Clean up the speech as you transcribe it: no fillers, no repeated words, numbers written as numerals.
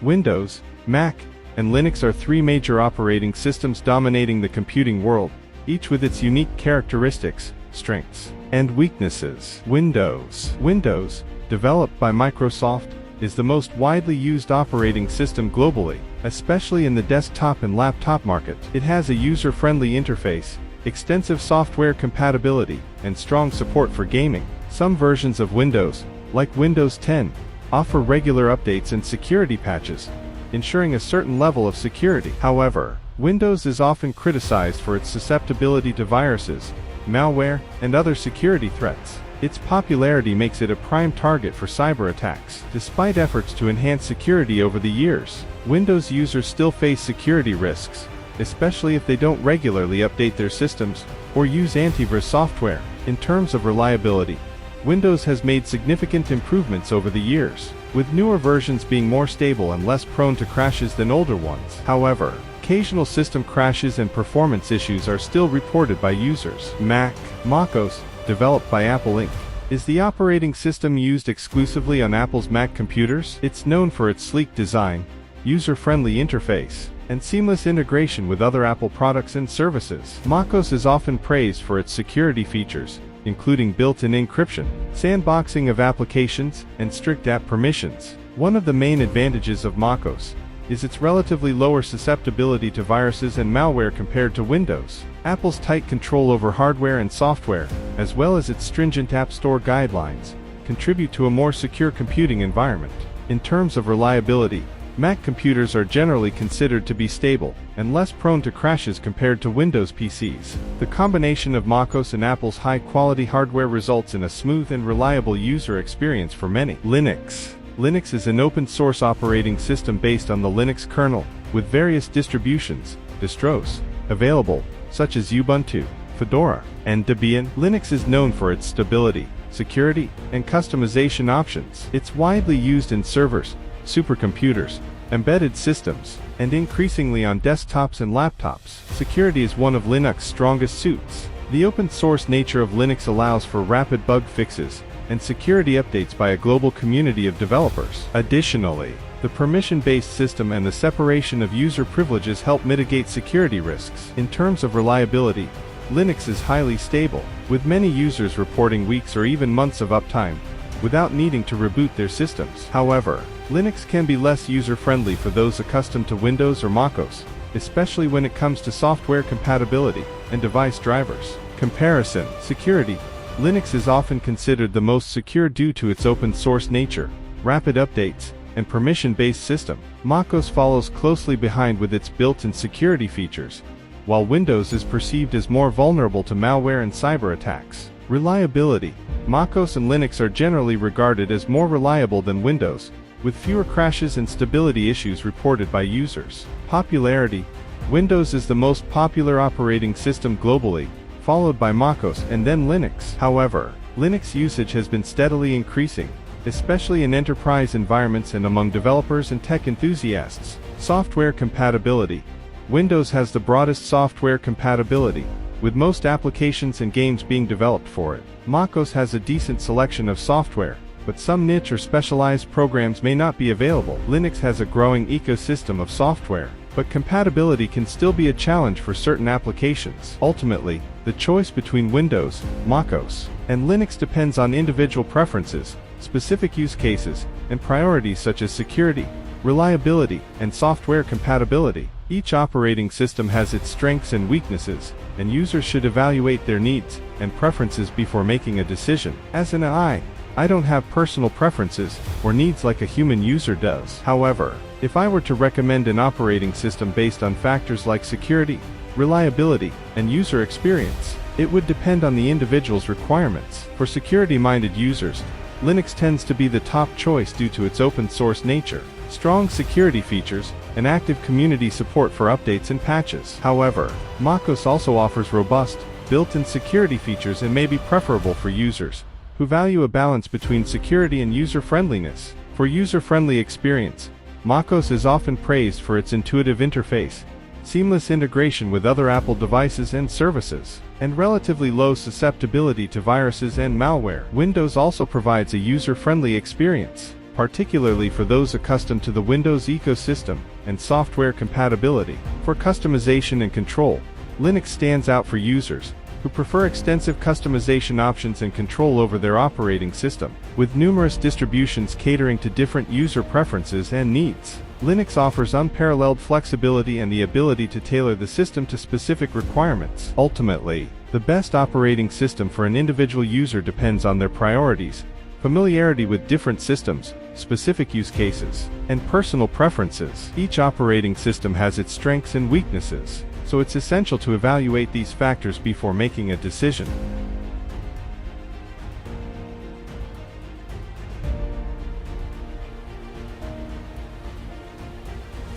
Windows, Mac, and Linux are three major operating systems dominating the computing world, each with its unique characteristics, strengths, and weaknesses. Windows, developed by Microsoft, is the most widely used operating system globally, especially in the desktop and laptop market. It has a user-friendly interface, extensive software compatibility, and strong support for gaming. Some versions of Windows, like Windows 10, offer regular updates and security patches, ensuring a certain level of security. However, Windows is often criticized for its susceptibility to viruses, malware, and other security threats. Its popularity makes it a prime target for cyber attacks. Despite efforts to enhance security over the years, Windows users still face security risks, especially if they don't regularly update their systems or use antivirus software. In terms of reliability, Windows has made significant improvements over the years, with newer versions being more stable and less prone to crashes than older ones. However, occasional system crashes and performance issues are still reported by users. MacOS, developed by Apple Inc., is the operating system used exclusively on Apple's Mac computers. It's known for its sleek design, user-friendly interface, and seamless integration with other Apple products and services. MacOS is often praised for its security features, including built-in encryption, sandboxing of applications, and strict app permissions. One of the main advantages of MacOS is its relatively lower susceptibility to viruses and malware compared to Windows. Apple's tight control over hardware and software, as well as its stringent App Store guidelines, contribute to a more secure computing environment. In terms of reliability, Mac computers are generally considered to be stable and less prone to crashes compared to Windows PCs. The combination of MacOS and Apple's high-quality hardware results in a smooth and reliable user experience for many. Linux is an open-source operating system based on the Linux kernel, with various distros available, such as Ubuntu, Fedora, and Debian. Linux is known for its stability, security, and customization options. It's widely used in servers, supercomputers, embedded systems, and increasingly on desktops and laptops. Security is one of Linux's strongest suits. The open-source nature of Linux allows for rapid bug fixes and security updates by a global community of developers. Additionally, the permission-based system and the separation of user privileges help mitigate security risks. In terms of reliability, Linux is highly stable, with many users reporting weeks or even months of uptime, without needing to reboot their systems. However, Linux can be less user-friendly for those accustomed to Windows or MacOS, especially when it comes to software compatibility and device drivers. Comparison. Security. Linux is often considered the most secure due to its open-source nature, rapid updates, and permission-based system. MacOS follows closely behind with its built-in security features, while Windows is perceived as more vulnerable to malware and cyber attacks. Reliability. MacOS and Linux are generally regarded as more reliable than Windows, with fewer crashes and stability issues reported by users. Popularity. Windows is the most popular operating system globally, followed by MacOS and then Linux. However, Linux usage has been steadily increasing, especially in enterprise environments and among developers and tech enthusiasts. Software compatibility. Windows has the broadest software compatibility, with most applications and games being developed for it. MacOS has a decent selection of software, but some niche or specialized programs may not be available. Linux has a growing ecosystem of software, but compatibility can still be a challenge for certain applications. Ultimately, the choice between Windows, MacOS, and Linux depends on individual preferences, specific use cases, and priorities such as security, reliability, and software compatibility. Each operating system has its strengths and weaknesses, and users should evaluate their needs and preferences before making a decision. As an AI, I don't have personal preferences or needs like a human user does. However, if I were to recommend an operating system based on factors like security, reliability, and user experience, it would depend on the individual's requirements. For security-minded users, Linux tends to be the top choice due to its open-source nature, strong security features, and active community support for updates and patches. However, MacOS also offers robust, built-in security features and may be preferable for users who value a balance between security and user-friendliness. For user-friendly experience, MacOS is often praised for its intuitive interface, seamless integration with other Apple devices and services, and relatively low susceptibility to viruses and malware. Windows also provides a user-friendly experience, particularly for those accustomed to the Windows ecosystem and software compatibility. For customization and control, Linux stands out for users who prefer extensive customization options and control over their operating system. With numerous distributions catering to different user preferences and needs, Linux offers unparalleled flexibility and the ability to tailor the system to specific requirements. Ultimately, the best operating system for an individual user depends on their priorities, familiarity with different systems, specific use cases, and personal preferences. Each operating system has its strengths and weaknesses, so it's essential to evaluate these factors before making a decision.